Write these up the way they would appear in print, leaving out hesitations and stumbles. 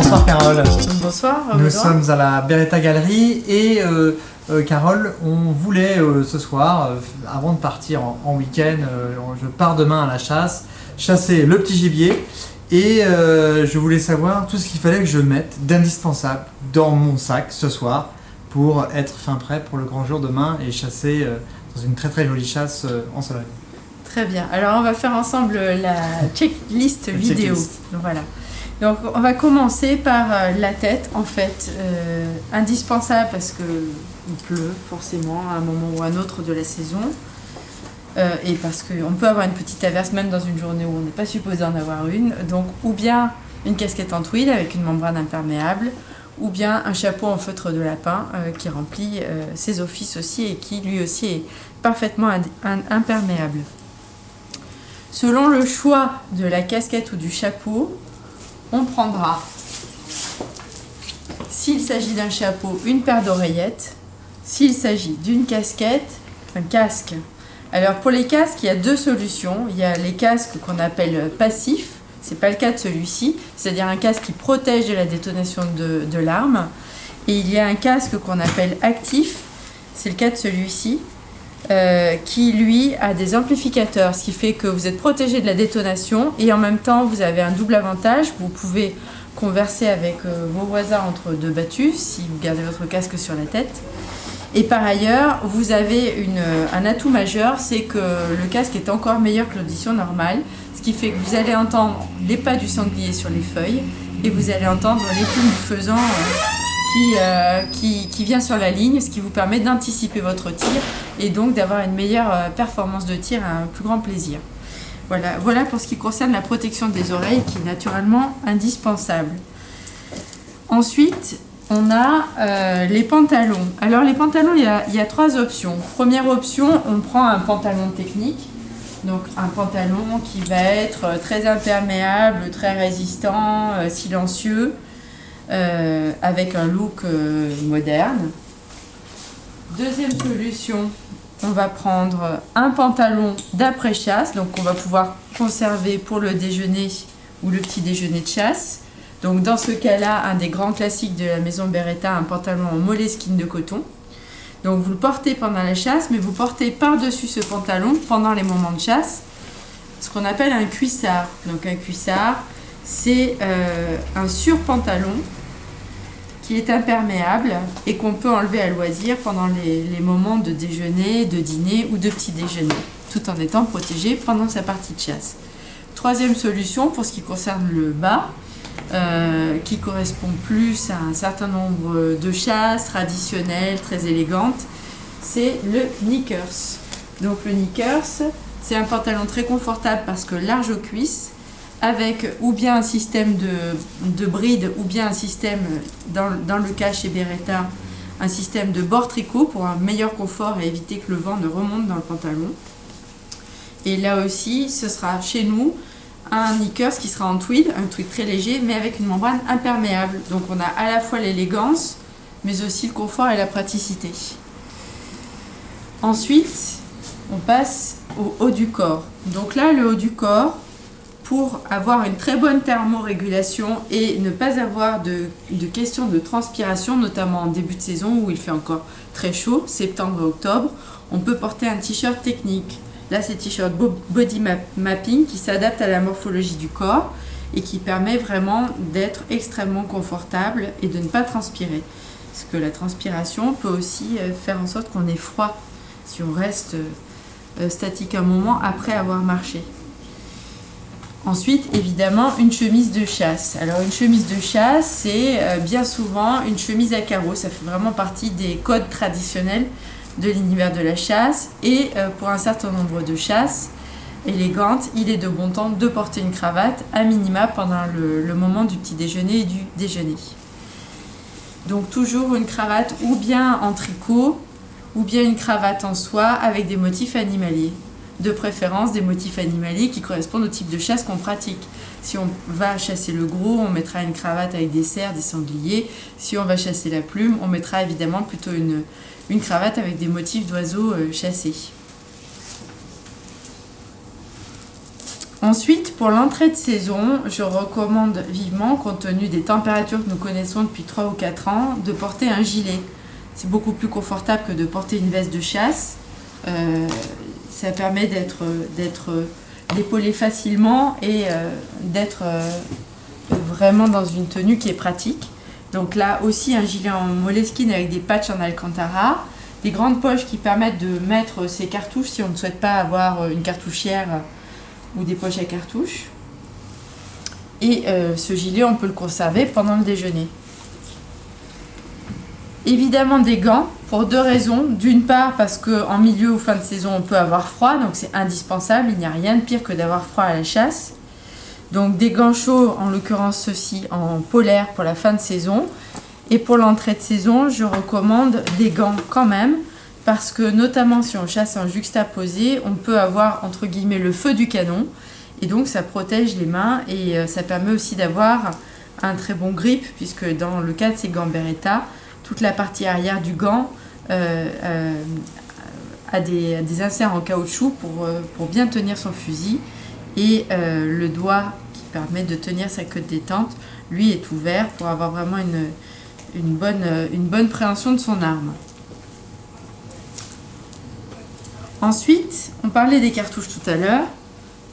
Bonsoir Carole. Bonsoir. Nous sommes à la Beretta Galerie et Carole, on voulait ce soir, avant de partir en week-end, je pars demain à la chasse, chasser le petit gibier et je voulais savoir tout ce qu'il fallait que je mette d'indispensable dans mon sac ce soir pour être fin prêt pour le grand jour demain et chasser dans une très très jolie chasse en soleil. Très bien. Alors on va faire ensemble la checklist vidéo. Voilà. Donc on va commencer par la tête en fait, indispensable parce que il pleut forcément à un moment ou à un autre de la saison et parce qu'on peut avoir une petite averse même dans une journée où on n'est pas supposé en avoir une. Donc ou bien une casquette en tweed avec une membrane imperméable ou bien un chapeau en feutre de lapin qui remplit ses offices aussi et qui lui aussi est parfaitement imperméable. Selon le choix de la casquette ou du chapeau, on prendra, s'il s'agit d'un chapeau, une paire d'oreillettes. S'il s'agit d'une casquette, un casque. Alors pour les casques, il y a deux solutions. Il y a les casques qu'on appelle passifs. Ce n'est pas le cas de celui-ci, c'est-à-dire un casque qui protège de la détonation de l'arme. Et il y a un casque qu'on appelle actif. C'est le cas de celui-ci. Qui lui a des amplificateurs, ce qui fait que vous êtes protégé de la détonation et en même temps vous avez un double avantage. Vous pouvez converser avec vos voisins entre deux battues si vous gardez votre casque sur la tête. Et par ailleurs, vous avez un atout majeur, c'est que le casque est encore meilleur que l'audition normale, ce qui fait que vous allez entendre les pas du sanglier sur les feuilles et vous allez entendre l'écume du faisan qui vient sur la ligne, ce qui vous permet d'anticiper votre tir et donc d'avoir une meilleure performance de tir et un plus grand plaisir. Voilà pour ce qui concerne la protection des oreilles qui est naturellement indispensable. Ensuite, on a les pantalons. Alors les pantalons, il y a trois options. Première option, on prend un pantalon technique. Donc un pantalon qui va être très imperméable, très résistant, silencieux. Avec un look moderne. Deuxième solution, on va prendre un pantalon d'après-chasse, donc on va pouvoir conserver pour le déjeuner ou le petit déjeuner de chasse. Donc dans ce cas-là, un des grands classiques de la maison Beretta, un pantalon en moleskine de coton. Donc vous le portez pendant la chasse, mais vous portez par-dessus ce pantalon pendant les moments de chasse ce qu'on appelle un cuissard. Donc un cuissard, c'est un surpantalon qui est imperméable et qu'on peut enlever à loisir pendant les moments de déjeuner, de dîner ou de petit déjeuner, tout en étant protégé pendant sa partie de chasse. Troisième solution pour ce qui concerne le bas, qui correspond plus à un certain nombre de chasses traditionnelles, très élégantes, c'est le knickers. Donc le knickers, c'est un pantalon très confortable parce que large aux cuisses, avec ou bien un système de bride ou bien un système, dans le cas chez Beretta, un système de bord tricot pour un meilleur confort et éviter que le vent ne remonte dans le pantalon. Et là aussi, ce sera chez nous un knickers qui sera en tweed, un tweed très léger mais avec une membrane imperméable. Donc on a à la fois l'élégance mais aussi le confort et la praticité. Ensuite, on passe au haut du corps. Donc là, le haut du corps, pour avoir une très bonne thermorégulation et ne pas avoir de questions de transpiration, notamment en début de saison où il fait encore très chaud, septembre et octobre, on peut porter un t-shirt technique. Là, c'est t-shirt body mapping qui s'adapte à la morphologie du corps et qui permet vraiment d'être extrêmement confortable et de ne pas transpirer. Parce que la transpiration peut aussi faire en sorte qu'on ait froid si on reste statique un moment après avoir marché. Ensuite, évidemment, une chemise de chasse. Alors, une chemise de chasse, c'est bien souvent une chemise à carreaux. Ça fait vraiment partie des codes traditionnels de l'univers de la chasse. Et pour un certain nombre de chasses élégantes, il est de bon ton de porter une cravate à minima pendant le moment du petit déjeuner et du déjeuner. Donc, toujours une cravate ou bien en tricot, ou bien une cravate en soie avec des motifs animaliers. De préférence des motifs animaliers qui correspondent au type de chasse qu'on pratique. Si on va chasser le gros, on mettra une cravate avec des cerfs, des sangliers. Si on va chasser la plume, on mettra évidemment plutôt une cravate avec des motifs d'oiseaux chassés. Ensuite, pour l'entrée de saison, je recommande vivement, compte tenu des températures que nous connaissons depuis 3 ou 4 ans, de porter un gilet. C'est beaucoup plus confortable que de porter une veste de chasse. Ça permet d'épauler facilement et d'être vraiment dans une tenue qui est pratique. Donc là aussi, un gilet en moleskine avec des patchs en alcantara, des grandes poches qui permettent de mettre ses cartouches si on ne souhaite pas avoir une cartouchière ou des poches à cartouches. Et ce gilet, on peut le conserver pendant le déjeuner. Évidemment des gants, pour 2 raisons. D'une part, parce qu'en milieu ou fin de saison, on peut avoir froid, donc c'est indispensable. Il n'y a rien de pire que d'avoir froid à la chasse. Donc des gants chauds, en l'occurrence ceux-ci en polaire pour la fin de saison. Et pour l'entrée de saison, je recommande des gants quand même, parce que notamment si on chasse en juxtaposé, on peut avoir entre guillemets le feu du canon. Et donc ça protège les mains et ça permet aussi d'avoir un très bon grip, puisque dans le cas de ces gants Beretta, toute la partie arrière du gant a des inserts en caoutchouc pour bien tenir son fusil. Et le doigt qui permet de tenir sa queue de détente, lui, est ouvert pour avoir vraiment une bonne préhension de son arme. Ensuite, on parlait des cartouches tout à l'heure.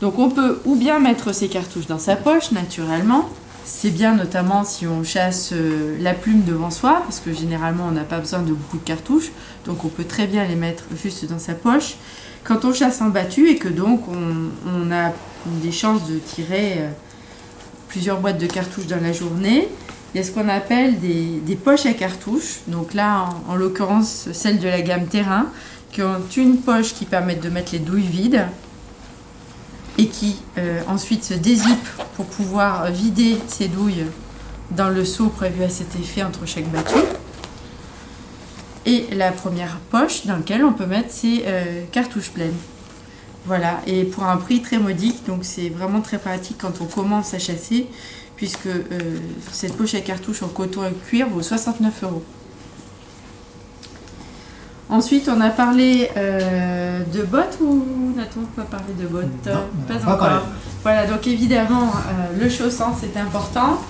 Donc on peut ou bien mettre ses cartouches dans sa poche, naturellement. C'est bien notamment si on chasse la plume devant soi, parce que généralement on n'a pas besoin de beaucoup de cartouches, donc on peut très bien les mettre juste dans sa poche. Quand on chasse en battu et que donc on a des chances de tirer plusieurs boîtes de cartouches dans la journée, il y a ce qu'on appelle des poches à cartouches. Donc là, en l'occurrence, celle de la gamme Terrain, qui ont une poche qui permet de mettre les douilles vides et qui ensuite se dézippe pour pouvoir vider ses douilles dans le seau prévu à cet effet entre chaque battu. Et la première poche dans laquelle on peut mettre ses cartouches pleines. Voilà, et pour un prix très modique, donc c'est vraiment très pratique quand on commence à chasser, puisque cette poche à cartouches en coton et cuir vaut 69 €. Ensuite, on a parlé de bottes, ou n'a-t-on pas parlé de bottes? Non, pas encore. Voilà, donc évidemment, le chaussant, c'est important.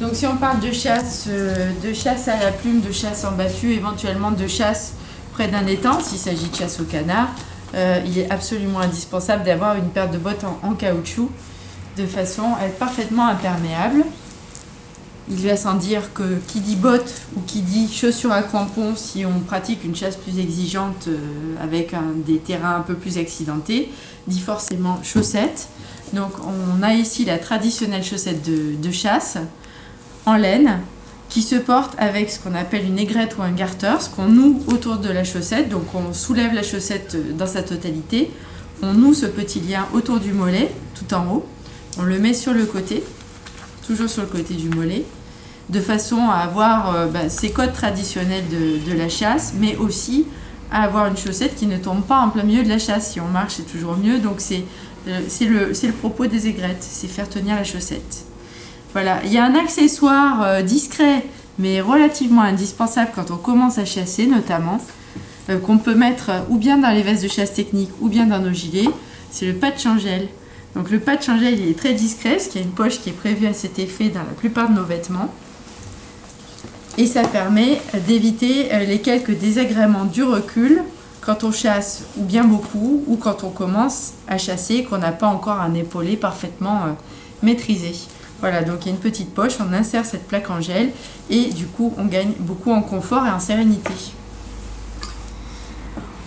Donc si on parle de chasse à la plume, de chasse en battu, éventuellement de chasse près d'un étang, s'il s'agit de chasse au canard, il est absolument indispensable d'avoir une paire de bottes en caoutchouc, de façon à être parfaitement imperméable. Il va sans dire que qui dit bottes ou qui dit chaussures à crampons, si on pratique une chasse plus exigeante avec des terrains un peu plus accidentés, dit forcément chaussettes. Donc on a ici la traditionnelle chaussette de chasse en laine qui se porte avec ce qu'on appelle une aigrette ou un garter, ce qu'on noue autour de la chaussette. Donc on soulève la chaussette dans sa totalité, on noue ce petit lien autour du mollet tout en haut, on le met sur le côté, toujours sur le côté du mollet, de façon à avoir ces codes traditionnels de la chasse, mais aussi à avoir une chaussette qui ne tombe pas en plein milieu de la chasse. Si on marche, c'est toujours mieux. Donc c'est le propos des aigrettes, c'est faire tenir la chaussette. Voilà, il y a un accessoire discret, mais relativement indispensable quand on commence à chasser, notamment, qu'on peut mettre ou bien dans les vestes de chasse technique ou bien dans nos gilets, c'est le patch en gel. Donc le patch en gel, il est très discret, parce qu'il y a une poche qui est prévue à cet effet dans la plupart de nos vêtements. Et ça permet d'éviter les quelques désagréments du recul quand on chasse, ou bien beaucoup, ou quand on commence à chasser, qu'on n'a pas encore un épaulé parfaitement maîtrisé. Voilà, donc il y a une petite poche, on insère cette plaque en gel, et du coup on gagne beaucoup en confort et en sérénité.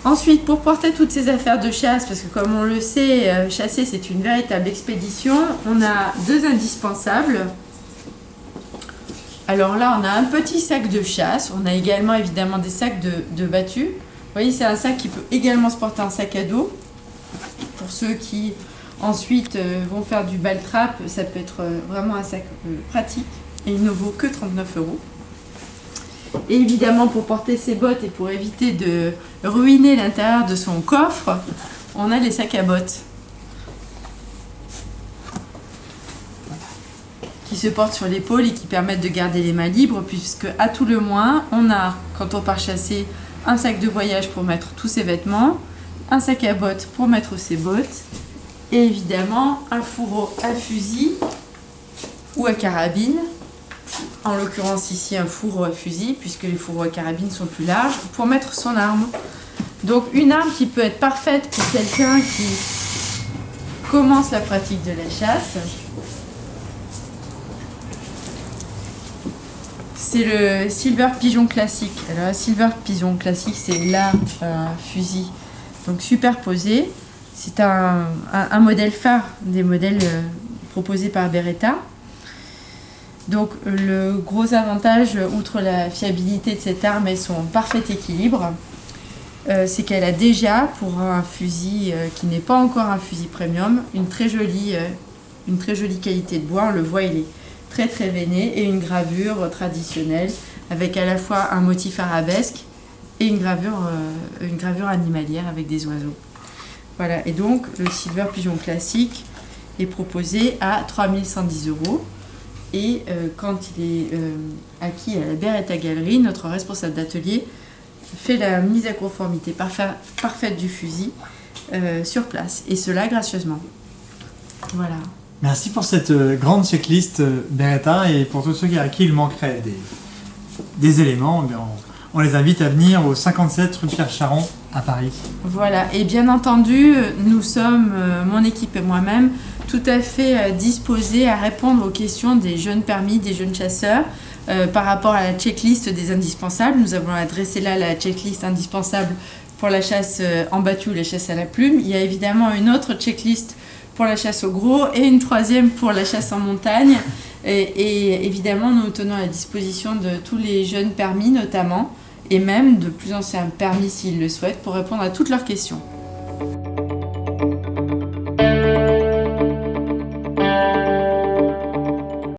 Ensuite, pour porter toutes ces affaires de chasse, parce que comme on le sait, chasser c'est une véritable expédition, on a 2 indispensables. Alors là, on a un petit sac de chasse, on a également évidemment des sacs de battu. Vous voyez, c'est un sac qui peut également se porter en sac à dos. Pour ceux qui ensuite vont faire du ball trap, ça peut être vraiment un sac pratique et il ne vaut que 39 €. Et évidemment, pour porter ses bottes et pour éviter de ruiner l'intérieur de son coffre, on a les sacs à bottes qui se portent sur l'épaule et qui permettent de garder les mains libres, puisque à tout le moins, on a, quand on part chasser, un sac de voyage pour mettre tous ses vêtements, un sac à bottes pour mettre ses bottes, Et évidemment, un fourreau à fusil ou à carabine. En l'occurrence ici, un fourreau à fusil, puisque les fourreaux à carabine sont plus larges, pour mettre son arme. Donc une arme qui peut être parfaite pour quelqu'un qui commence la pratique de la chasse. C'est le Silver Pigeon classique. Alors, le Silver Pigeon classique, c'est là un fusil donc superposé. C'est un modèle phare des modèles proposés par Beretta. Donc le gros avantage, outre la fiabilité de cette arme et son parfait équilibre, c'est qu'elle a déjà, pour un fusil qui n'est pas encore un fusil premium, une très jolie qualité de bois. On le voit, il est très très veiné, et une gravure traditionnelle avec à la fois un motif arabesque et une gravure animalière avec des oiseaux. Voilà, et donc le Silver Pigeon classique est proposé à 3 110 €. Et quand il est acquis à la Beretta Galerie, notre responsable d'atelier fait la mise à conformité parfaite du fusil sur place, et cela gracieusement. Voilà. Merci pour cette grande checklist Beretta, et pour tous ceux à qui il manquerait des éléments, on les invite à venir au 57 rue Pierre Charon à Paris. Voilà, et bien entendu, nous sommes, mon équipe et moi-même, tout à fait disposés à répondre aux questions des jeunes permis, des jeunes chasseurs, par rapport à la checklist des indispensables. Nous avons adressé là la checklist indispensable pour la chasse en battue ou la chasse à la plume. Il y a évidemment une autre checklist pour la chasse au gros et une troisième pour la chasse en montagne. Et évidemment, nous nous tenons à la disposition de tous les jeunes permis notamment, et même de plus anciens permis s'ils le souhaitent, pour répondre à toutes leurs questions.